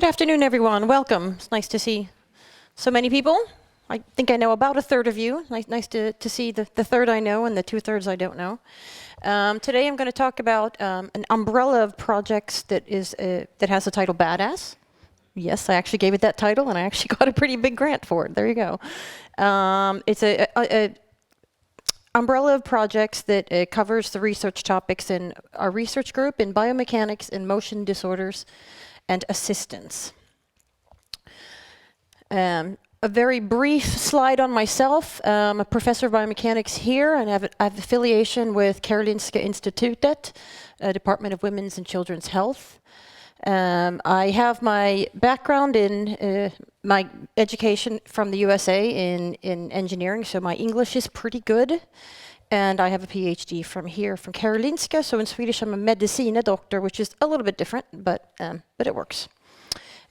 Good afternoon, everyone. Welcome. It's nice to see so many people. I think I know about a third of you. Nice to see the third I know and the 2/3 I don't know. Today I'm going to talk about an umbrella of projects that has the title BADASS. Yes, I actually gave it that title, and I actually got a pretty big grant for it. There you go. It's a umbrella of projects that covers the research topics in our research group in biomechanics and motion disorders and assistance. A very brief slide on myself. I'm a professor of biomechanics here, and I have affiliation with Karolinska Institutet, Department of Women's and Children's Health. I have my background in my education from the USA in engineering, so my English is pretty good. And I have a PhD from here, from Karolinska. So in Swedish, I'm a medicina doctor, which is a little bit different, but it works.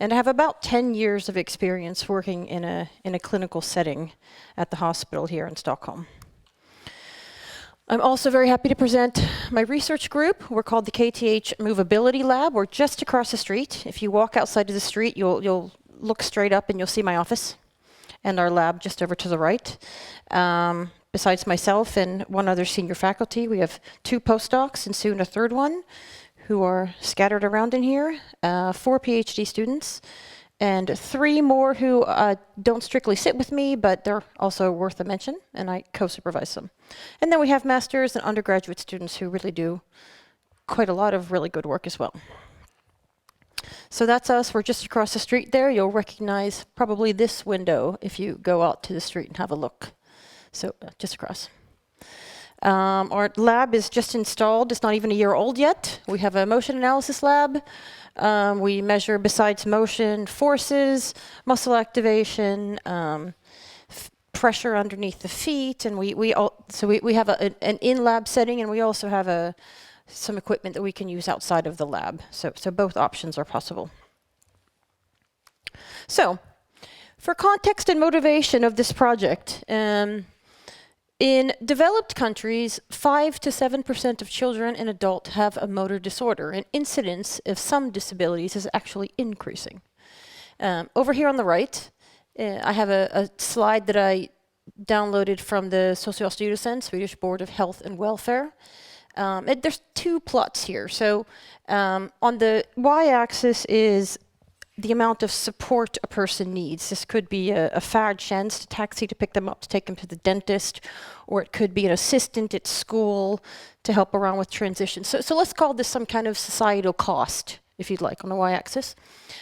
And I have about 10 years of experience working in a clinical setting at the hospital here in Stockholm. I'm also very happy to present my research group. We're called the KTH Movability Lab. We're just across the street. If you walk outside of the street, you'll look straight up and you'll see my office and our lab just over to the right. Besides myself and one other senior faculty, we have 2 postdocs and soon a third one who are scattered around in here, 4 PhD students, and 3 more who don't strictly sit with me, but they're also worth a mention, and I co-supervise them. And then we have masters and undergraduate students who really do quite a lot of really good work as well. So that's us. We're just across the street there. You'll recognize probably this window if you go out to the street and have a look. So just across. Our lab is just installed. It's not even a year old yet. We have a motion analysis lab. We measure, besides motion, forces, muscle activation, pressure underneath the feet, and we have an in-lab setting, and we also have some equipment that we can use outside of the lab. So both options are possible. So, for context and motivation of this project, in developed countries, 5 to 7% of children and adults have a motor disorder, and incidence of some disabilities is actually increasing. Over here on the right, I have a slide that I downloaded from the Socialstyrelsen, Swedish Board of Health and Welfare. There's 2 plots here. So on the y-axis is the amount of support a person needs. This could be a färdtjänst, a taxi to pick them up to take them to the dentist, or it could be an assistant at school to help around with transition. So let's call this some kind of societal cost, if you'd like, on the y-axis.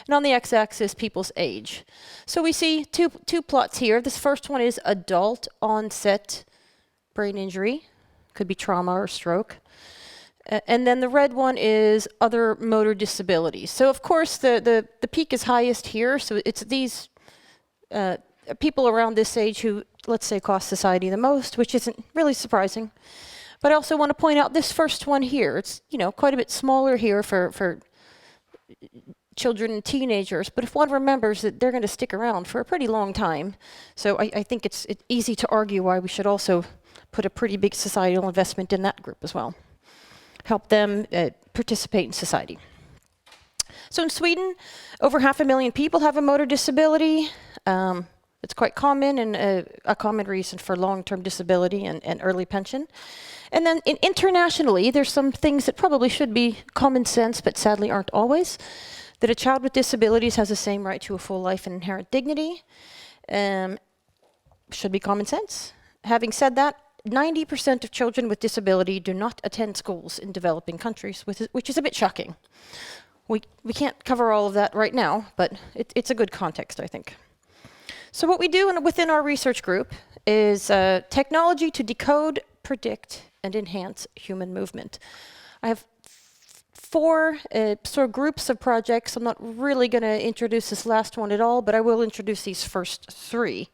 And on the x-axis, people's age. So we see two plots here. This first one is adult onset brain injury. Could be trauma or stroke. And then the red one is other motor disabilities. So of course the peak is highest here. So it's these people around this age who, let's say, cost society the most, which isn't really surprising. But I also want to point out this first one here. It's quite a bit smaller here for children and teenagers. But if one remembers that they're going to stick around for a pretty long time, so I think it's easy to argue why we should also put a pretty big societal investment in that group as well. Help them participate in society. So in Sweden, over 500,000 people have a motor disability. It's quite common and a common reason for long-term disability and early pension. And then internationally, there's some things that probably should be common sense, but sadly aren't always. That a child with disabilities has the same right to a full life and inherent dignity. Should be common sense. Having said that, 90% of children with disability do not attend schools in developing countries, which is a bit shocking. We can't cover all of that right now, but it's a good context, I think. So what we do within our research group is technology to decode, predict, and enhance human movement. I have 4 sort of groups of projects. I'm not really going to introduce this last one at all, but I will introduce these first 3.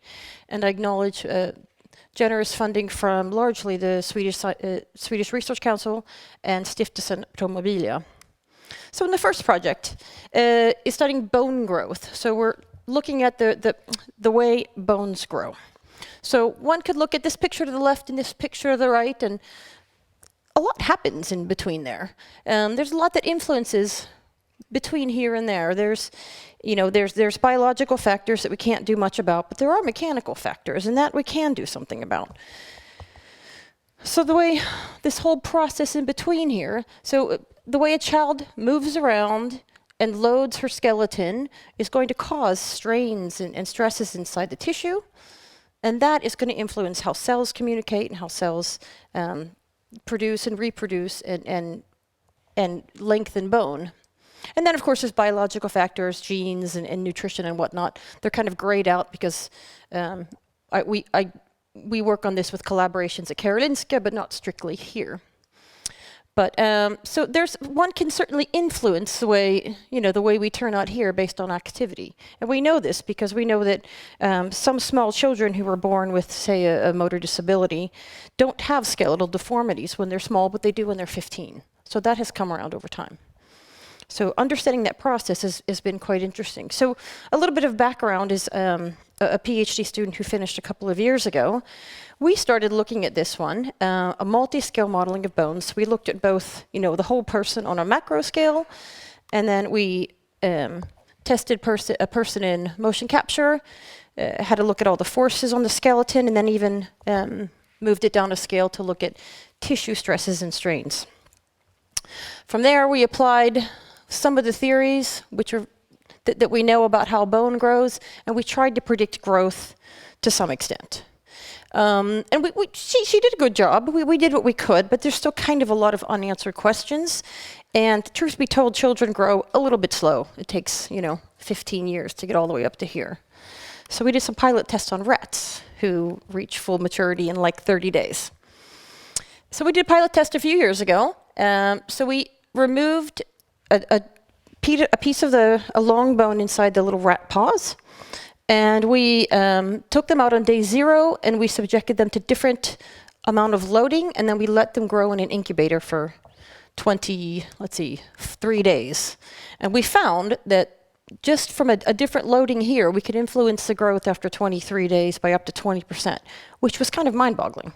And I acknowledge generous funding from largely the Swedish Research Council and Stiftelsen Promobilia. So in the first project is studying bone growth. So we're looking at the way bones grow. So one could look at this picture to the left and this picture to the right, and a lot happens in between there. There's a lot that influences between here and there. There's biological factors that we can't do much about, but there are mechanical factors, and that we can do something about. So the way this whole process in between here, so the way a child moves around and loads her skeleton is going to cause strains and stresses inside the tissue, and that is going to influence how cells communicate and how cells produce and reproduce and lengthen bone. And then, of course, there's biological factors, genes and nutrition and whatnot. They're kind of grayed out because we work on this with collaborations at Karolinska, but not strictly here. But so one can certainly influence the way we turn out here based on activity. And we know this because we know that some small children who were born with, say, a motor disability don't have skeletal deformities when they're small, but they do when they're 15. So that has come around over time. So understanding that process has been quite interesting. So a little bit of background is a PhD student who finished a couple of years ago. We started looking at this one, a multi-scale modeling of bones. We looked at both, the whole person on a macro scale, and then we tested a person in motion capture, had a look at all the forces on the skeleton, and then even moved it down a scale to look at tissue stresses and strains. From there, we applied some of the theories that we know about how bone grows, and we tried to predict growth to some extent. And she did a good job. We did what we could, but there's still kind of a lot of unanswered questions. And truth be told, children grow a little bit slow. It takes, 15 years to get all the way up to here. So we did some pilot tests on rats who reach full maturity in like 30 days. So we did a pilot test a few years ago. So we removed a piece of a long bone inside the little rat paws, and we took them out on day 0, and we subjected them to different amount of loading, and then we let them grow in an incubator for 3 days. And we found that just from a different loading here, we could influence the growth after 23 days by up to 20%, which was kind of mind-boggling.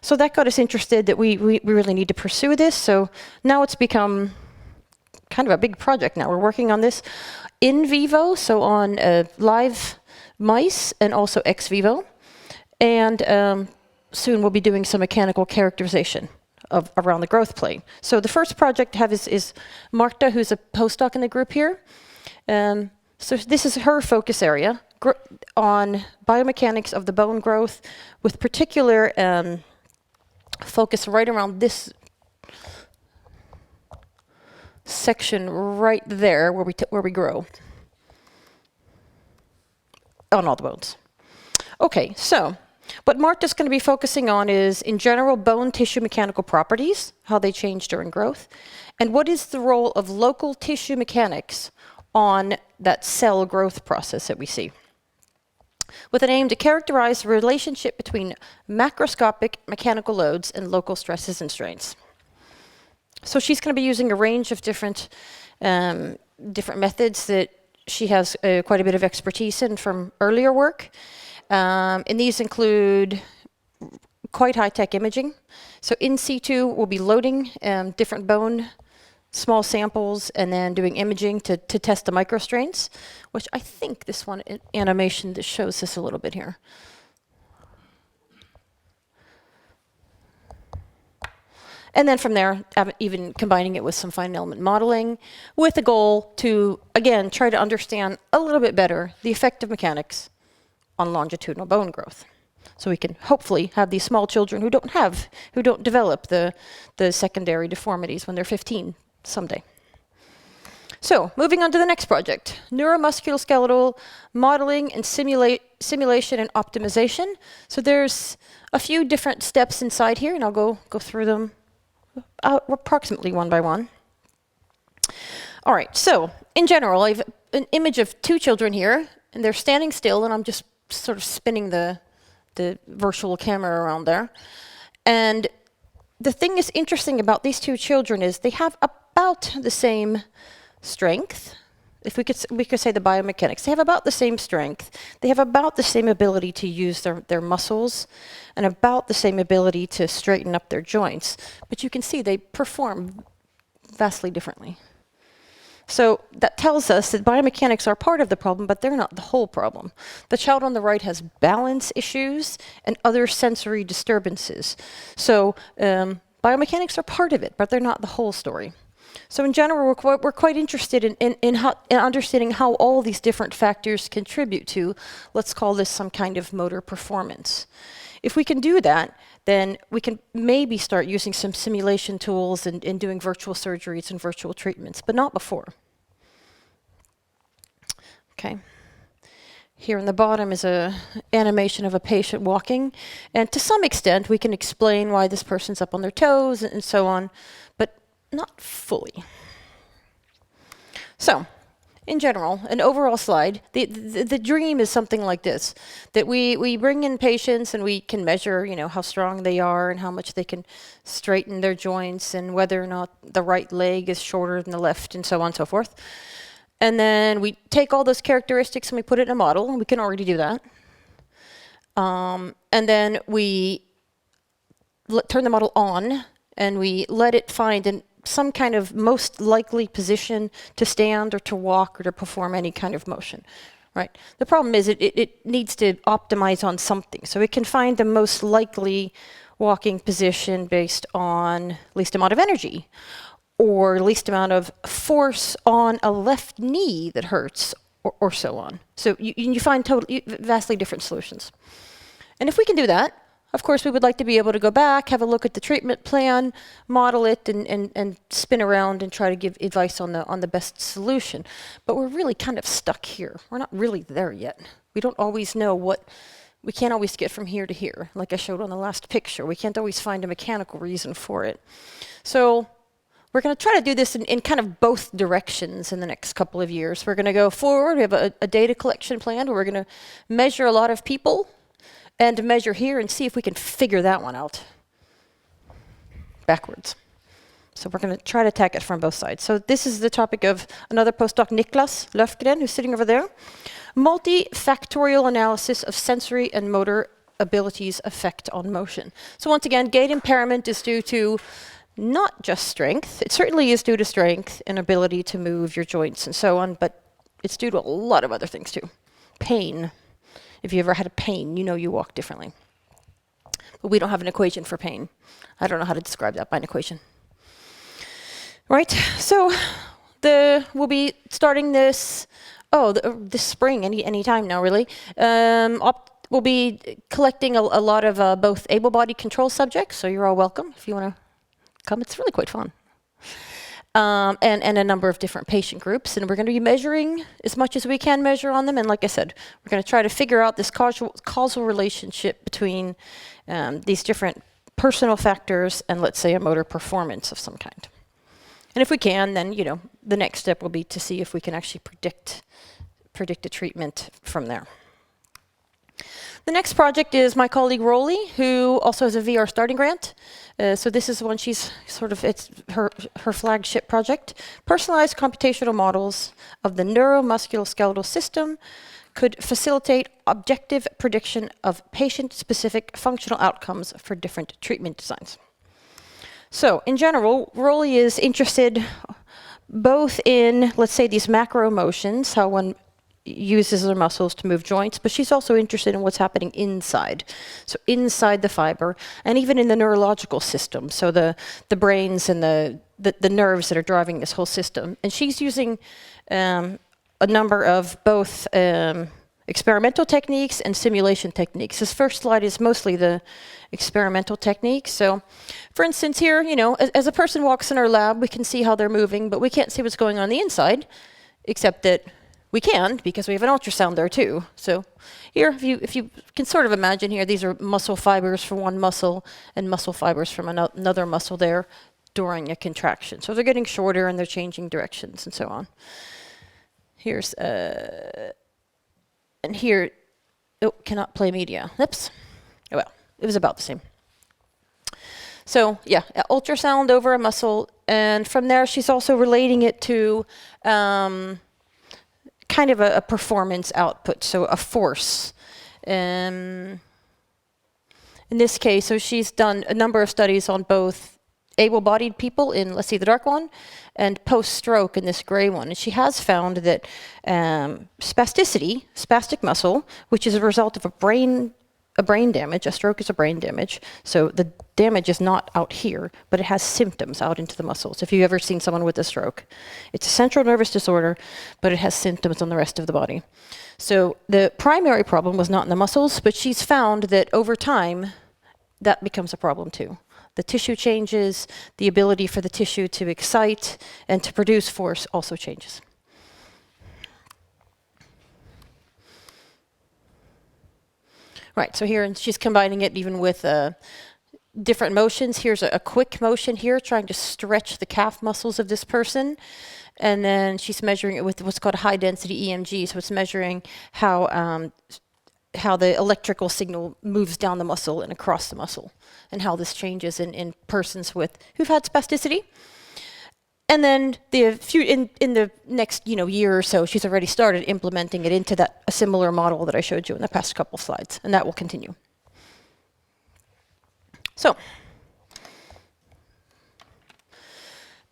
So that got us interested that we really need to pursue this. So now it's become kind of a big project now. We're working on this in vivo, so on live mice and also ex vivo. And soon we'll be doing some mechanical characterization around the growth plane. So the first project I have is Marta, who's a postdoc in the group here. So this is her focus area on biomechanics of the bone growth, with particular focus right around this section right there where we grow on all the bones. Okay, so what Marta's going to be focusing on is, in general, bone tissue mechanical properties, how they change during growth, and what is the role of local tissue mechanics on that cell growth process that we see, with an aim to characterize the relationship between macroscopic mechanical loads and local stresses and strains. So she's going to be using a range of different methods that she has quite a bit of expertise in from earlier work. And these include quite high-tech imaging. So in situ, we'll be loading different bone, small samples, and then doing imaging to test the microstrains, which I think this one animation that shows this a little bit here. And then from there, even combining it with some fine element modeling, with a goal to, again, try to understand a little bit better the effect of mechanics on longitudinal bone growth. So we can hopefully have these small children who don't develop the secondary deformities when they're 15 someday. So moving on to the next project, neuromusculoskeletal modeling and simulation and optimization. So there's a few different steps inside here, and I'll go through them approximately one by one. All right, so in general, I have an image of 2 children here, and they're standing still, and I'm just sort of spinning the virtual camera around there. And the thing that's interesting about these 2 children is they have about the same strength. If we could say the biomechanics, they have about the same strength. They have about the same ability to use their muscles, and about the same ability to straighten up their joints. But you can see they perform vastly differently. So that tells us that biomechanics are part of the problem, but they're not the whole problem. The child on the right has balance issues and other sensory disturbances. So biomechanics are part of it, but they're not the whole story. So in general, we're quite interested in understanding how all these different factors contribute to, let's call this some kind of motor performance. If we can do that, then we can maybe start using some simulation tools and doing virtual surgeries and virtual treatments, but not before. Okay. Here in the bottom is an animation of a patient walking, and to some extent we can explain why this person's up on their toes and so on, but not fully. So, in general, an overall slide, the dream is something like this, that we bring in patients and we can measure, you know, how strong they are and how much they can straighten their joints and whether or not the right leg is shorter than the left and so on and so forth. And then we take all those characteristics and we put it in a model, and we can already do that. And then we turn the model on and we let it find some kind of most likely position to stand or to walk or to perform any kind of motion, right? The problem is it needs to optimize on something. So it can find the most likely walking position based on least amount of energy or least amount of force on a left knee that hurts or so on. So you find vastly different solutions. And if we can do that, of course, we would like to be able to go back, have a look at the treatment plan, model it, and spin around and try to give advice on the best solution. But we're really kind of stuck here. We're not really there yet. We don't always know we can't always get from here to here, like I showed on the last picture. We can't always find a mechanical reason for it. So we're going to try to do this in kind of both directions in the next couple of years. We're going to go forward. We have a data collection plan where we're going to measure a lot of people and measure here and see if we can figure that one out backwards. So we're going to try to attack it from both sides. So this is the topic of another postdoc, Niklas Löfgren, who's sitting over there. Multifactorial analysis of sensory and motor abilities' effect on motion. So once again, gait impairment is due to not just strength. It certainly is due to strength and ability to move your joints and so on, but it's due to a lot of other things too. Pain. If you ever had a pain, you know you walk differently. But we don't have an equation for pain. I don't know how to describe that by an equation. Right, so we'll be starting this, this spring, any time now really. We'll be collecting a lot of both able-bodied control subjects, so you're all welcome if you want to come. It's really quite fun. And a number of different patient groups, and we're going to be measuring as much as we can measure on them. And like I said, we're going to try to figure out this causal relationship between these different personal factors and, let's say, a motor performance of some kind. And if we can, then the next step will be to see if we can actually predict a treatment from there. The next project is my colleague Rolly, who also has a VR starting grant. So this is one it's her flagship project. Personalized computational models of the neuromusculoskeletal system could facilitate objective prediction of patient-specific functional outcomes for different treatment designs. So in general, Rolly is interested both in, let's say, these macro motions, how one uses their muscles to move joints, but she's also interested in what's happening inside. So inside the fiber, and even in the neurological system, so the brains and the nerves that are driving this whole system. And she's using a number of both experimental techniques and simulation techniques. This first slide is mostly the experimental techniques. So for instance here, as a person walks in our lab, we can see how they're moving, but we can't see what's going on the inside, except that we can, because we have an ultrasound there too. So here, if you can sort of imagine here, these are muscle fibers from one muscle and muscle fibers from another muscle there during a contraction. So they're getting shorter and they're changing directions and so on. Here's, and here, cannot play media. Oops. Oh, well, it was about the same. So yeah, ultrasound over a muscle, and from there she's also relating it to kind of a performance output, so a force. In this case, so she's done a number of studies on both able-bodied people in, let's see, the dark one, and post-stroke in this gray one. And she has found that spasticity, spastic muscle, which is a result of a brain damage, a stroke is a brain damage, so the damage is not out here, but it has symptoms out into the muscles. If you've ever seen someone with a stroke, it's a central nervous disorder, but it has symptoms on the rest of the body. So the primary problem was not in the muscles, but she's found that over time, that becomes a problem too. The tissue changes, the ability for the tissue to excite and to produce force also changes. Right, so here she's combining it even with different motions. Here's a quick motion here, trying to stretch the calf muscles of this person. And then she's measuring it with what's called a high-density EMG, so it's measuring how the electrical signal moves down the muscle and across the muscle, and how this changes in persons who've had spasticity. And then in the next year or so, she's already started implementing it into a similar model that I showed you in the past couple of slides, and that will continue. So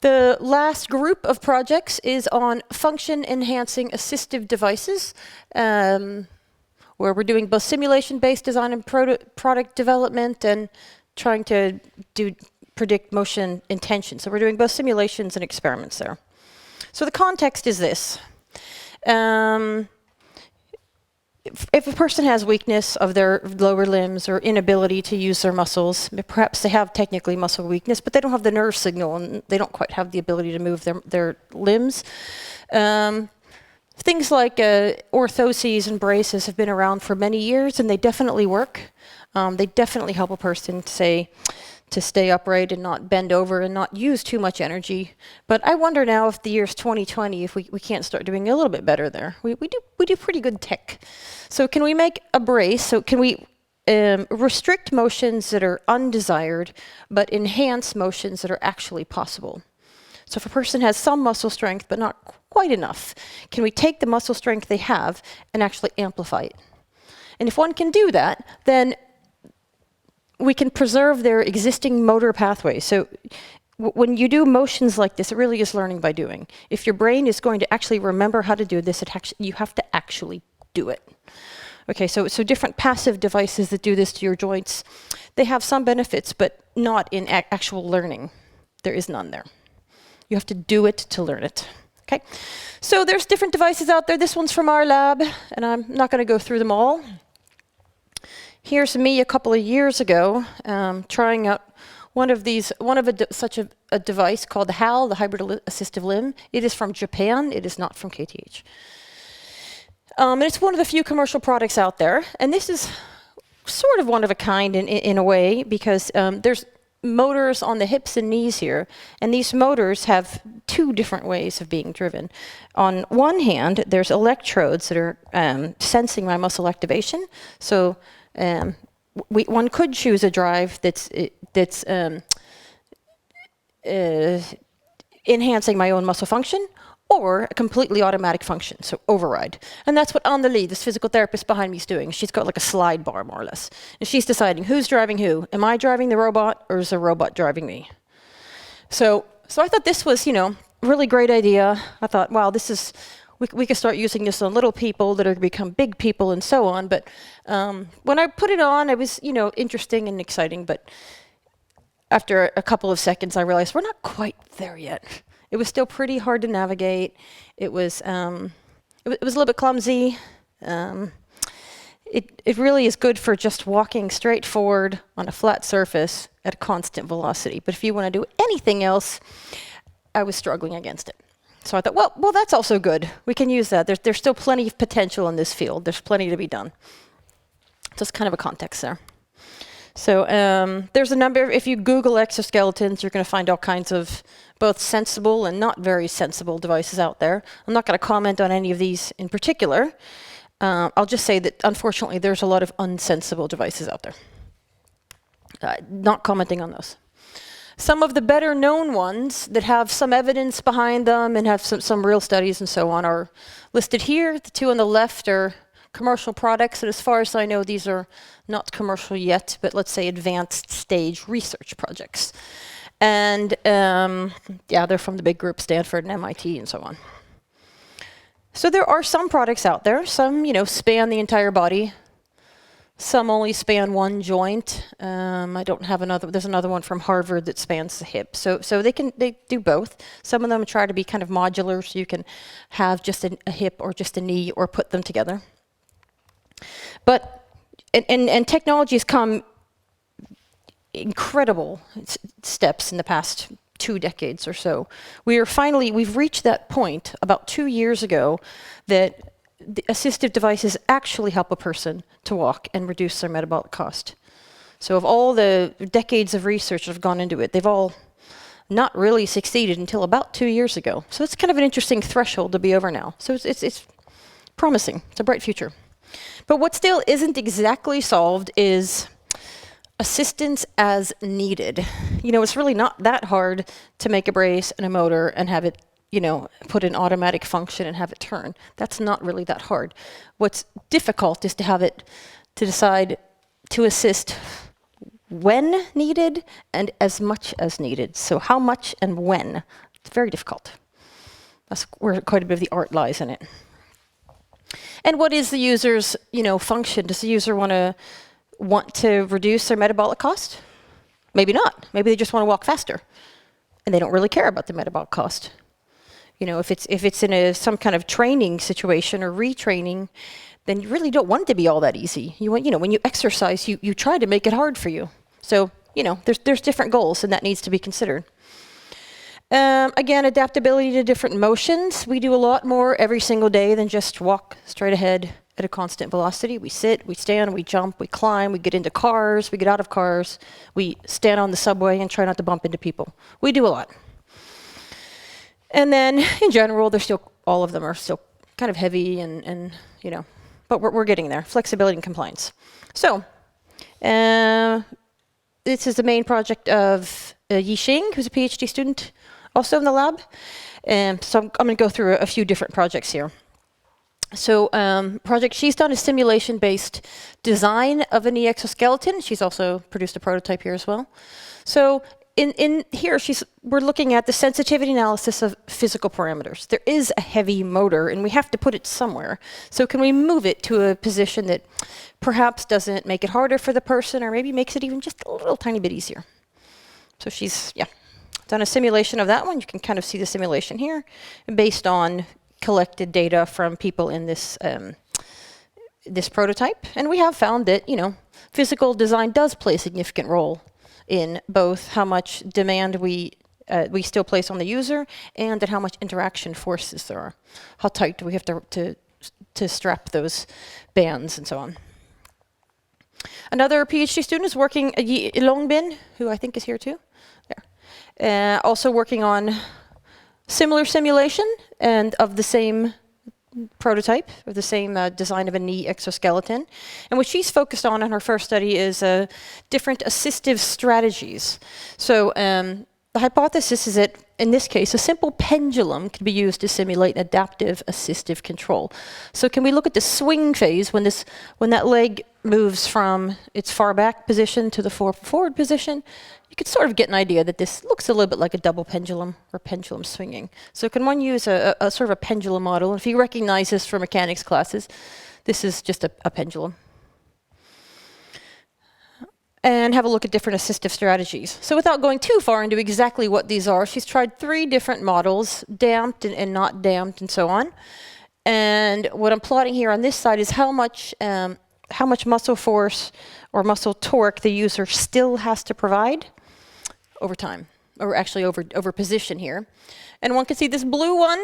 the last group of projects is on function-enhancing assistive devices, where we're doing both simulation-based design and product development and trying to predict motion intention. So we're doing both simulations and experiments there. So the context is this. If a person has weakness of their lower limbs or inability to use their muscles, perhaps they have technically muscle weakness, but they don't have the nerve signal and they don't quite have the ability to move their limbs. Things like orthoses and braces have been around for many years, and they definitely work. They definitely help a person to stay upright and not bend over and not use too much energy. But I wonder now if the year's 2020, if we can't start doing a little bit better there. We do pretty good tech. So can we make a brace? So can we restrict motions that are undesired, but enhance motions that are actually possible? So if a person has some muscle strength, but not quite enough, can we take the muscle strength they have and actually amplify it? And if one can do that, then we can preserve their existing motor pathways. So when you do motions like this, it really is learning by doing. If your brain is going to actually remember how to do this, you have to actually do it. Okay, so different passive devices that do this to your joints, they have some benefits, but not in actual learning. There is none there. You have to do it to learn it. Okay, so there's different devices out there. This one's from our lab, and I'm not going to go through them all. Here's me a couple of years ago trying out such a device called the HAL, the Hybrid Assistive Limb. It is from Japan. It is not from KTH. And it's one of the few commercial products out there. And this is sort of one of a kind in a way, because there's motors on the hips and knees here. And these motors have two different ways of being driven. On one hand, there's electrodes that are sensing my muscle activation. So one could choose a drive that's enhancing my own muscle function, or a completely automatic function, so override. And that's what Lanie, this physical therapist behind me, is doing. She's got like a slide bar, more or less. And she's deciding who's driving who. Am I driving the robot, or is the robot driving me? So I thought this was, a really great idea. I thought, wow, this is, we could start using this on little people that are going to become big people and so on. But when I put it on, it was, interesting and exciting. But after a couple of seconds, I realized we're not quite there yet. It was still pretty hard to navigate. It was a little bit clumsy. It really is good for just walking straight forward on a flat surface at a constant velocity. But if you want to do anything else, I was struggling against it. So I thought, well, that's also good. We can use that. There's still plenty of potential in this field. There's plenty to be done. Just kind of a context there. So there's a number. If you Google exoskeletons, you're going to find all kinds of both sensible and not very sensible devices out there. I'm not going to comment on any of these in particular. I'll just say that, unfortunately, there's a lot of unsensible devices out there. Not commenting on those. Some of the better known ones that have some evidence behind them and have some real studies and so on are listed here. The two on the left are commercial products, and as far as I know, these are not commercial yet, but let's say advanced stage research projects. And yeah, they're from the big group, Stanford and MIT and so on. So there are some products out there. Some, span the entire body. Some only span one joint. I don't have another. There's another one from Harvard that spans the hip. So they do both. Some of them try to be kind of modular, so you can have just a hip or just a knee or put them together. But and technology has come incredible steps in the past 2 decades or so. We've reached that point about 2 years ago that the assistive devices actually help a person to walk and reduce their metabolic cost. So of all the decades of research that have gone into it, they've all not really succeeded until about 2 years ago. So it's kind of an interesting threshold to be over now. So it's promising. It's a bright future. But what still isn't exactly solved is assistance as needed. It's really not that hard to make a brace and a motor and have it put in automatic function and have it turn. That's not really that hard. What's difficult is to decide to assist when needed and as much as needed. So how much and when? It's very difficult. That's where quite a bit of the art lies in it. And what is the user's, function? Does the user want to reduce their metabolic cost? Maybe not. Maybe they just want to walk faster, and they don't really care about the metabolic cost. If it's in some kind of training situation or retraining, then you really don't want it to be all that easy. When you exercise, you try to make it hard for you. So, there's different goals, and that needs to be considered. Again, adaptability to different motions. We do a lot more every single day than just walk straight ahead at a constant velocity. We sit, we stand, we jump, we climb, we get into cars, we get out of cars, we stand on the subway and try not to bump into people. We do a lot. And then, in general, all of them are still kind of heavy and but we're getting there. Flexibility and compliance. So, this is the main project of Yixing, who's a PhD student, also in the lab. So I'm going to go through a few different projects here. So, project she's done is simulation-based design of a knee exoskeleton. She's also produced a prototype here as well. So, in here, we're looking at the sensitivity analysis of physical parameters. There is a heavy motor, and we have to put it somewhere. So can we move it to a position that perhaps doesn't make it harder for the person, or maybe makes it even just a little tiny bit easier? So she's, done a simulation of that one. You can kind of see the simulation here, based on collected data from people in this this prototype. And we have found that, physical design does play a significant role in both how much demand we still place on the user and at how much interaction forces there are. How tight do we have to strap those bands and so on. Another PhD student is working, Longbin, who I think is here too. There. Also working on similar simulation and of the same prototype, of the same design of a knee exoskeleton. And what she's focused on in her first study is different assistive strategies. So the hypothesis is that, in this case, a simple pendulum can be used to simulate adaptive assistive control. So can we look at the swing phase when that leg moves from its far back position to the forward position? You could sort of get an idea that this looks a little bit like a double pendulum or pendulum swinging. So can one use a sort of a pendulum model? And if you recognize this from mechanics classes, this is just a pendulum. And have a look at different assistive strategies. So without going too far into exactly what these are, she's tried 3 different models, damped and not damped and so on. And what I'm plotting here on this side is how much muscle force or muscle torque the user still has to provide over time, or actually over position here. And one can see this blue one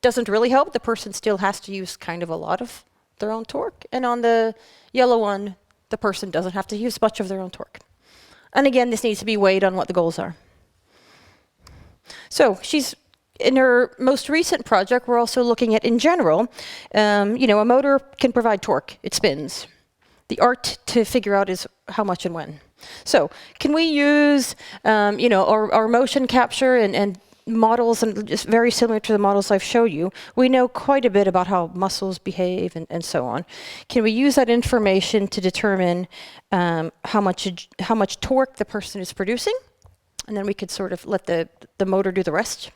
doesn't really help. The person still has to use kind of a lot of their own torque. And on the yellow one, the person doesn't have to use much of their own torque. And again, this needs to be weighed on what the goals are. So she's, in her most recent project, we're also looking at, in general, a motor can provide torque. It spins. The art to figure out is how much and when. So can we use, our motion capture and models, and just very similar to the models I've showed you, we know quite a bit about how muscles behave and so on. Can we use that information to determine how much torque the person is producing And then we could sort of let the motor do the rest.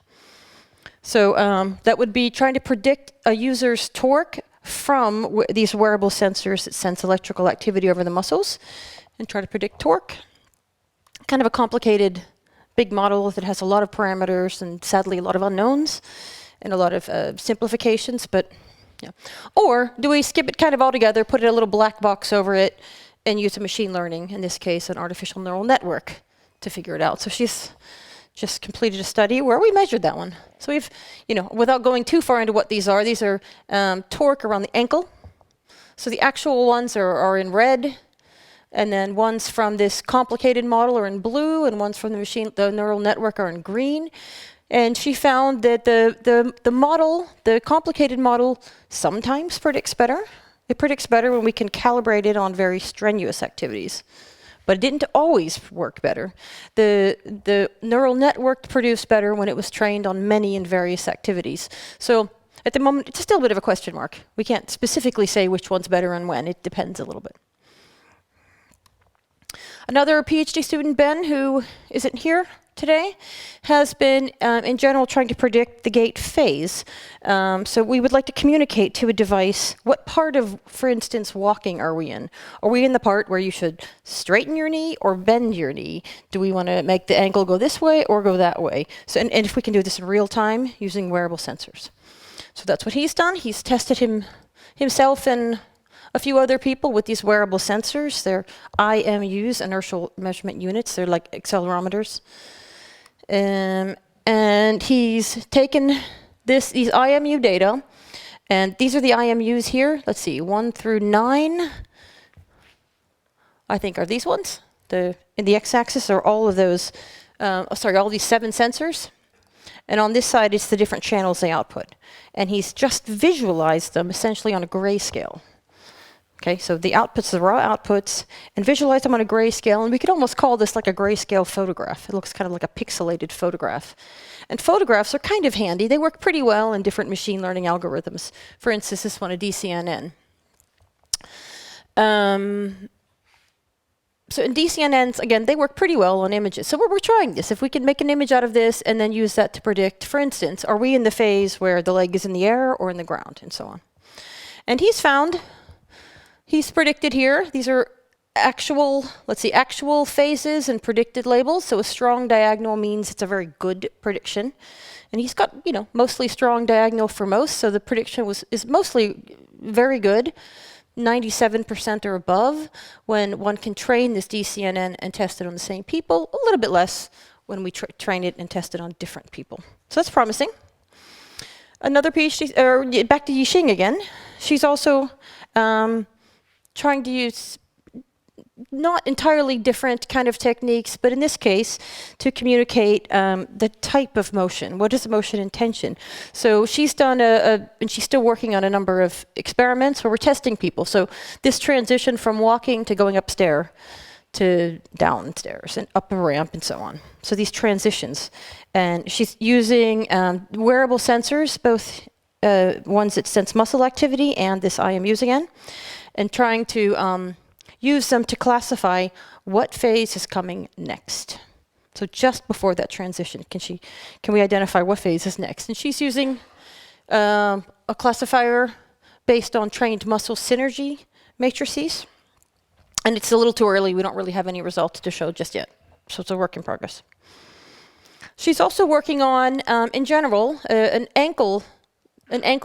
So that would be trying to predict a user's torque from these wearable sensors that sense electrical activity over the muscles, and try to predict torque. Kind of a complicated big model that has a lot of parameters and sadly a lot of unknowns and a lot of simplifications, but yeah. Or do we skip it kind of altogether, put a little black box over it, and use a machine learning, in this case an artificial neural network, to figure it out? So she's just completed a study where we measured that one. So we've, without going too far into what these are torque around the ankle. So the actual ones are in red, and then ones from this complicated model are in blue, and ones from the neural network are in green. And she found that the complicated model sometimes predicts better. It predicts better when we can calibrate it on very strenuous activities. But it didn't always work better. The neural network produced better when it was trained on many and various activities. So at the moment, it's still a bit of a question mark. We can't specifically say which one's better and when. It depends a little bit. Another PhD student, Ben, who isn't here today, has been, in general, trying to predict the gait phase. So we would like to communicate to a device what part of, for instance, walking are we in? Are we in the part where you should straighten your knee or bend your knee? Do we want to make the ankle go this way or go that way? So, and if we can do this in real time using wearable sensors. So that's what he's done. He's tested himself and a few other people with these wearable sensors. They're IMUs, inertial measurement units. They're like accelerometers. And he's taken these IMU data, and these are the IMUs here. Let's see, 1 through 9, I think, are these ones. In the x-axis are all of those, all these 7 sensors. And on this side, it's the different channels they output. And he's just visualized them essentially on a grayscale. Okay, so the outputs, the raw outputs, and visualize them on a grayscale, and we could almost call this like a grayscale photograph. It looks kind of like a pixelated photograph. And photographs are kind of handy. They work pretty well in different machine learning algorithms. For instance, this one, a DCNN. So in DCNNs, again, they work pretty well on images. So we're trying this. If we can make an image out of this and then use that to predict, for instance, are we in the phase where the leg is in the air or in the ground, and so on. And he's predicted here, these are actual phases and predicted labels. So a strong diagonal means it's a very good prediction. And he's got, mostly strong diagonal for most, so the prediction is mostly very good, 97% or above, when one can train this DCNN and test it on the same people, a little bit less when we train it and test it on different people. So that's promising. Another PhD, back to Yixing again. She's also trying to use not entirely different kind of techniques, but in this case, to communicate the type of motion. What is the motion intention? So she's done and she's still working on a number of experiments where we're testing people. So this transition from walking to going upstairs to downstairs and up a ramp and so on. So these transitions. And she's using wearable sensors, both ones that sense muscle activity and this IMUs again, and trying to use them to classify what phase is coming next. So just before that transition, can we identify what phase is next? And she's using a classifier based on trained muscle synergy matrices. And it's a little too early. We don't really have any results to show just yet. So it's a work in progress. She's also working on, in general, an ankle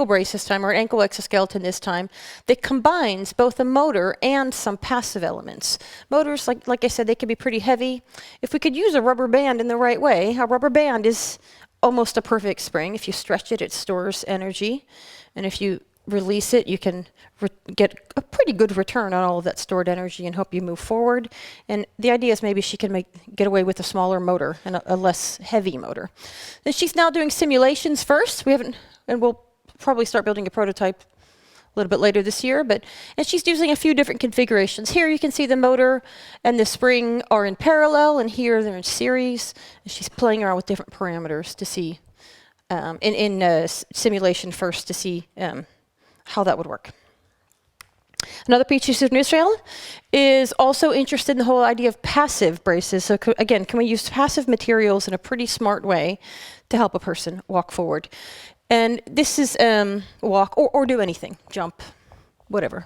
brace this time, or an ankle exoskeleton this time, that combines both a motor and some passive elements. Motors, like I said, they can be pretty heavy. If we could use a rubber band in the right way, a rubber band is almost a perfect spring. If you stretch it, it stores energy. And if you release it, you can get a pretty good return on all of that stored energy and help you move forward. And the idea is maybe she can get away with a smaller motor and a less heavy motor. And she's now doing simulations first. And we'll probably start building a prototype a little bit later this year, and she's using a few different configurations. Here you can see the motor and the spring are in parallel, and here they're in series. And she's playing around with different parameters to see, in simulation first, to see how that would work. Another PhD student in Israel is also interested in the whole idea of passive braces. So again, can we use passive materials in a pretty smart way to help a person walk forward? And this is walk or do anything, jump, whatever.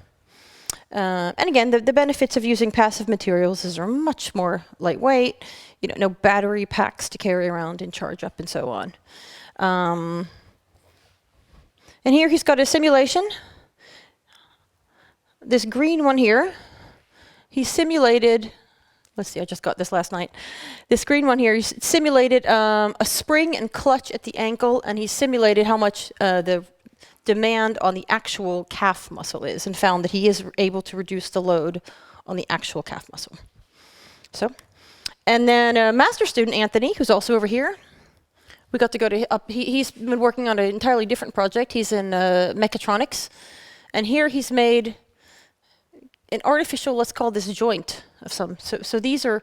And again, the benefits of using passive materials is they're much more lightweight, no battery packs to carry around and charge up and so on. And here he's got a simulation. This green one here, he simulated, let's see, I just got this last night. This green one here, he simulated a spring and clutch at the ankle, and he simulated how much the demand on the actual calf muscle is, and found that he is able to reduce the load on the actual calf muscle. So, and then a master student, Anthony, who's also over here, we got to go to he's been working on an entirely different project. He's in mechatronics, and here he's made an artificial, let's call this joint of some. So these are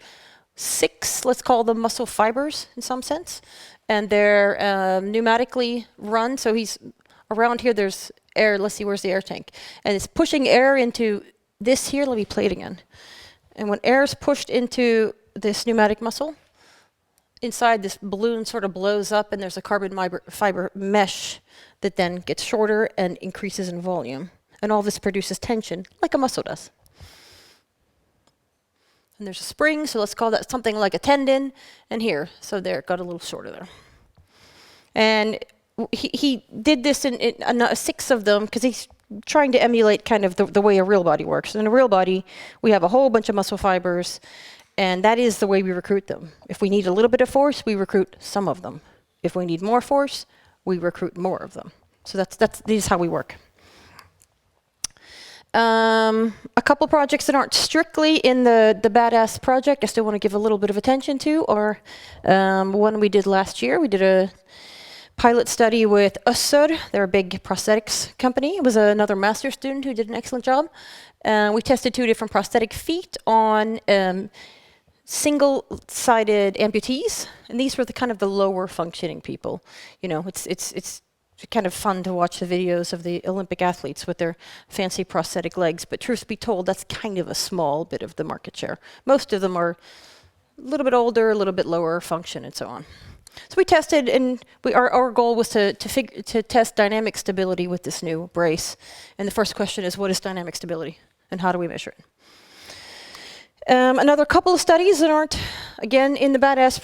6, let's call them muscle fibers in some sense, and they're pneumatically run. So he's around here, there's air. Let's see, where's the air tank? And it's pushing air into this here. Let me play it again. And when air is pushed into this pneumatic muscle, inside this balloon sort of blows up, and there's a carbon fiber mesh that then gets shorter and increases in volume. And all this produces tension, like a muscle does. And there's a spring, so let's call that something like a tendon. And here, so there, it got a little shorter there. And he did this in 6 of them, because he's trying to emulate kind of the way a real body works. In a real body, we have a whole bunch of muscle fibers, and that is the way we recruit them. If we need a little bit of force, we recruit some of them. If we need more force, we recruit more of them. So this is how we work. A couple projects that aren't strictly in the BADASS project, I still want to give a little bit of attention to, are one we did last year. We did a pilot study with Össur. They're a big prosthetics company. It was another master's student who did an excellent job. We tested 2 different prosthetic feet on single-sided amputees, and these were the kind of the lower functioning people. It's kind of fun to watch the videos of the Olympic athletes with their fancy prosthetic legs, but truth be told, that's kind of a small bit of the market share. Most of them are a little bit older, a little bit lower function, and so on. So we tested, and our goal was to test dynamic stability with this new brace. And the first question is, what is dynamic stability, and how do we measure it? Another couple of studies that aren't, again, in the BADASS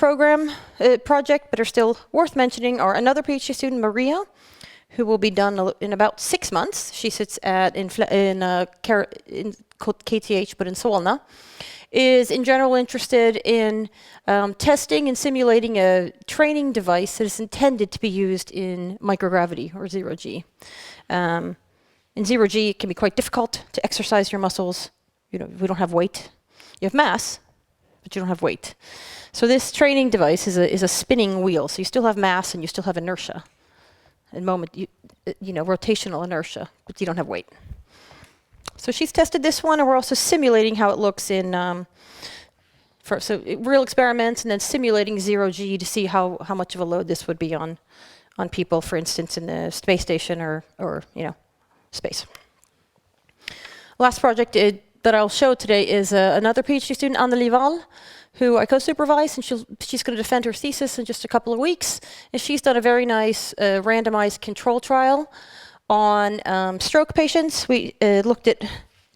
project, but are still worth mentioning, are another PhD student, Maria, who will be done in about 6 months. She sits in KTH, but in Solna, is in general interested in testing and simulating a training device that is intended to be used in microgravity, or 0G. In 0G, it can be quite difficult to exercise your muscles. We don't have weight. You have mass, but you don't have weight. So this training device is a spinning wheel. So you still have mass and you still have inertia. And rotational inertia, but you don't have weight. So she's tested this one, and we're also simulating how it looks in real experiments, and then simulating 0G to see how much of a load this would be on people, for instance, in the space station or space. Last project that I'll show today is another PhD student, Anneli Wall, who I co-supervise, and she's going to defend her thesis in just a couple of weeks. And she's done a very nice randomized control trial on stroke patients. We looked at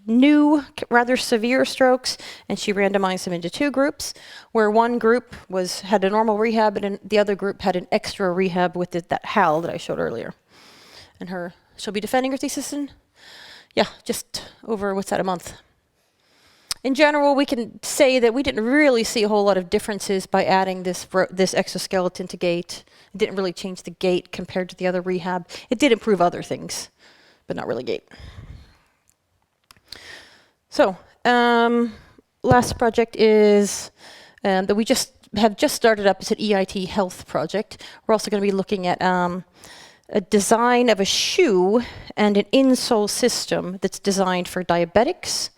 new, rather severe strokes, and she randomized them into 2 groups, where one group had a normal rehab, and the other group had an extra rehab with that HAL that I showed earlier. And she'll be defending her thesis in, just over, a month. In general, we can say that we didn't really see a whole lot of differences by adding this exoskeleton to gait. It didn't really change the gait compared to the other rehab. It did improve other things, but not really gait. So, last project is that we have just started up. It's an EIT health project. We're also going to be looking at a design of a shoe and an insole system that's designed for diabetics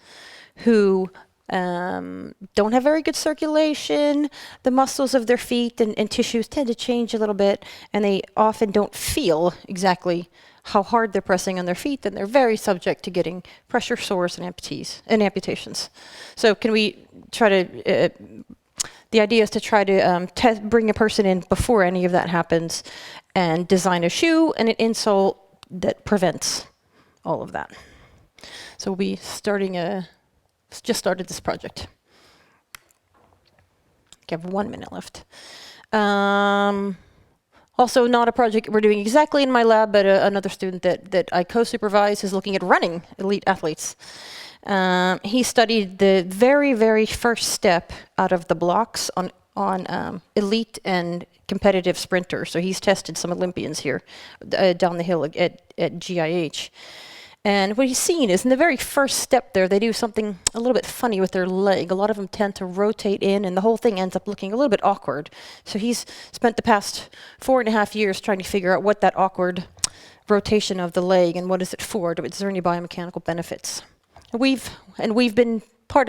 who don't have very good circulation. The muscles of their feet and tissues tend to change a little bit, and they often don't feel exactly how hard they're pressing on their feet, then they're very subject to getting pressure sores and amputations. So can we try to, the idea is to try to bring a person in before any of that happens and design a shoe and an insole that prevents all of that. So we'll be starting just started this project. I have 1 minute left. Also not a project we're doing exactly in my lab, but another student that I co-supervise is looking at running elite athletes. He studied the very, very first step out of the blocks on elite and competitive sprinters. So he's tested some Olympians here down the hill at GIH. And what he's seen is in the very first step there, they do something a little bit funny with their leg. A lot of them tend to rotate in, and the whole thing ends up looking a little bit awkward. So he's spent the past 4.5 years trying to figure out what that awkward rotation of the leg and what is it for? Is there any biomechanical benefits? We've been part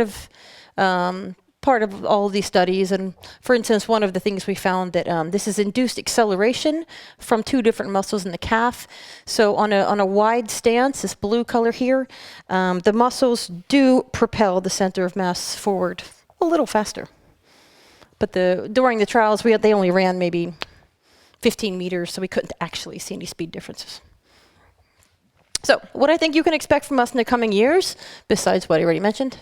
of all of these studies, and for instance, one of the things we found that this is induced acceleration from 2 different muscles in the calf. So on a wide stance, this blue color here, the muscles do propel the center of mass forward a little faster. But during the trials, they only ran maybe 15 meters, so we couldn't actually see any speed differences. So what I think you can expect from us in the coming years, besides what I already mentioned,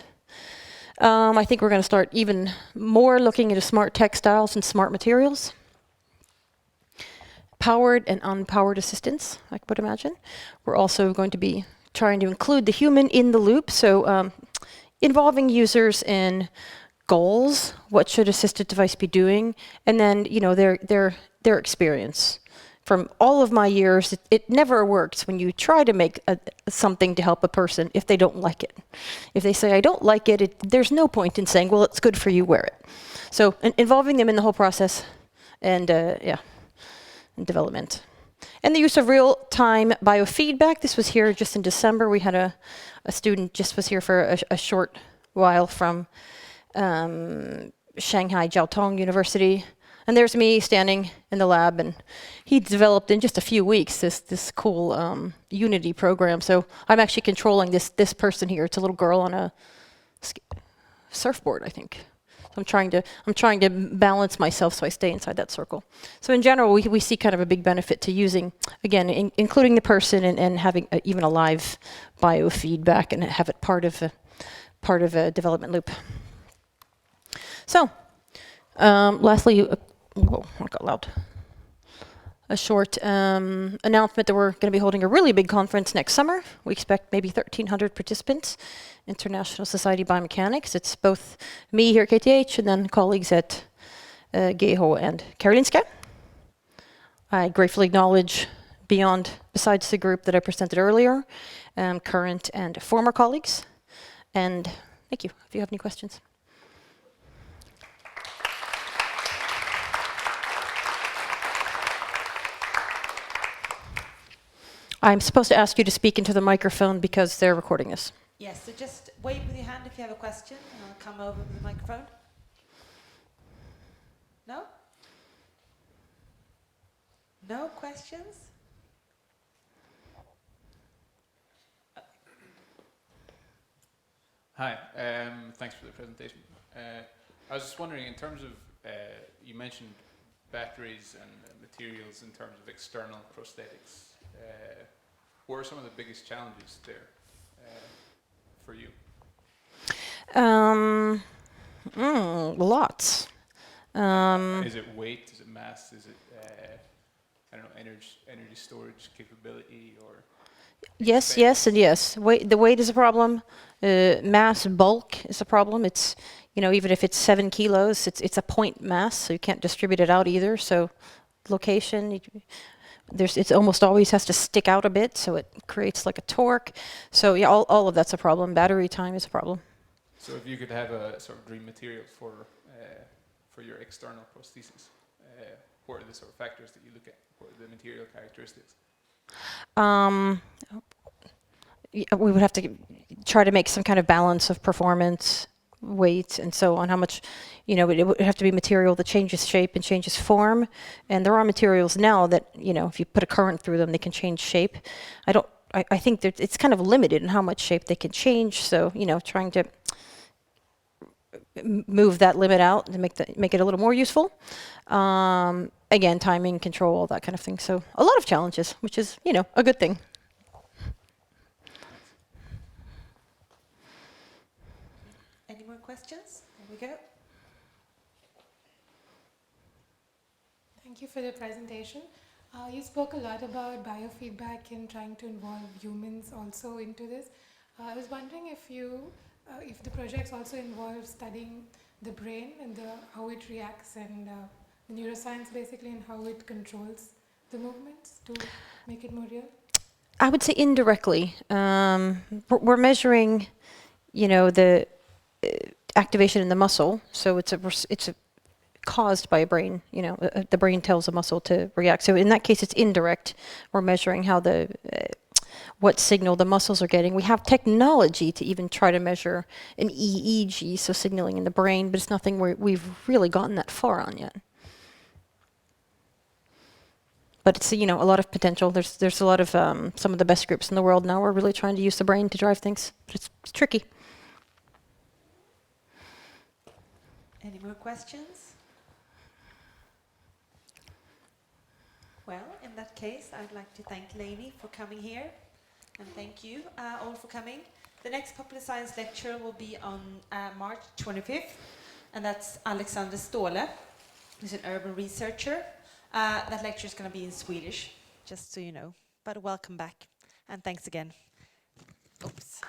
I think we're going to start even more looking into smart textiles and smart materials. Powered and unpowered assistance, I would imagine. We're also going to be trying to include the human in the loop, so involving users in goals, what should assistive device be doing, and then their experience. From all of my years, it never works when you try to make something to help a person if they don't like it. If they say, I don't like it, there's no point in saying, well, it's good for you, wear it. So involving them in the whole process and development. And the use of real-time biofeedback. This was here just in December. We had a student just was here for a short while from Shanghai Jiao Tong University. And there's me standing in the lab, and he developed in just a few weeks this cool Unity program. So I'm actually controlling this person here. It's a little girl on a surfboard, I think. So I'm trying to balance myself so I stay inside that circle. So in general, we see kind of a big benefit to using, again, including the person and having even a live biofeedback and have it part of a development loop. So lastly. Whoa, I got loud. A short announcement that we're going to be holding a really big conference next summer. We expect maybe 1,300 participants, International Society of Biomechanics. It's both me here at KTH and then colleagues at GEHO and Karolinska. I gratefully acknowledge besides the group that I presented earlier, current and former colleagues. And thank you. If you have any questions. I'm supposed to ask you to speak into the microphone because they're recording this. Yes, so just wave with your hand if you have a question, and I'll come over with the microphone. No? No questions? Hi, thanks for the presentation. I was just wondering, in terms of, you mentioned batteries and materials in terms of external prosthetics. What are some of the biggest challenges there for you? Lots. Is it weight? Is it mass? Is it I don't know, energy storage capability or? Yes, yes, and yes. The weight is a problem. Mass bulk is a problem. It's even if it's 7 kilos, it's a point mass, so you can't distribute it out either. So location. It almost always has to stick out a bit, so it creates like a torque. So yeah, all of that's a problem. Battery time is a problem. So if you could have a sort of dream material for your external prosthesis, what are the sort of factors that you look at? What are the material characteristics? We would have to try to make some kind of balance of performance, weight and so on, how much, it would have to be material that changes shape and changes form. And there are materials now that, if you put a current through them, they can change shape. I think that it's kind of limited in how much shape they can change. So, trying to move that limit out to make it a little more useful. Again, timing, control, all that kind of thing. So a lot of challenges, which is, a good thing. Any more questions? There we go. Thank you for the presentation. You spoke a lot about biofeedback and trying to involve humans also into this. I was wondering if the projects also involve studying the brain and how it reacts and the neuroscience basically and how it controls the movements to make it more real? I would say indirectly. We're measuring, the activation in the muscle, so it's caused by a brain. The brain tells a muscle to react. So in that case, it's indirect. We're measuring how what signal the muscles are getting. We have technology to even try to measure an EEG, so signaling in the brain, but it's nothing we've really gotten that far on yet. But it's, a lot of potential. There's a lot of, some of the best groups in the world now are really trying to use the brain to drive things. But it's tricky. Any more questions? Well, in that case, I'd like to thank Lanie for coming here. And thank you all for coming. The next Popular Science lecture will be on March 25th. And that's Alexander Ståhle, who's an urban researcher. That lecture is going to be in Swedish, just so you know. But welcome back, and thanks again. Oops.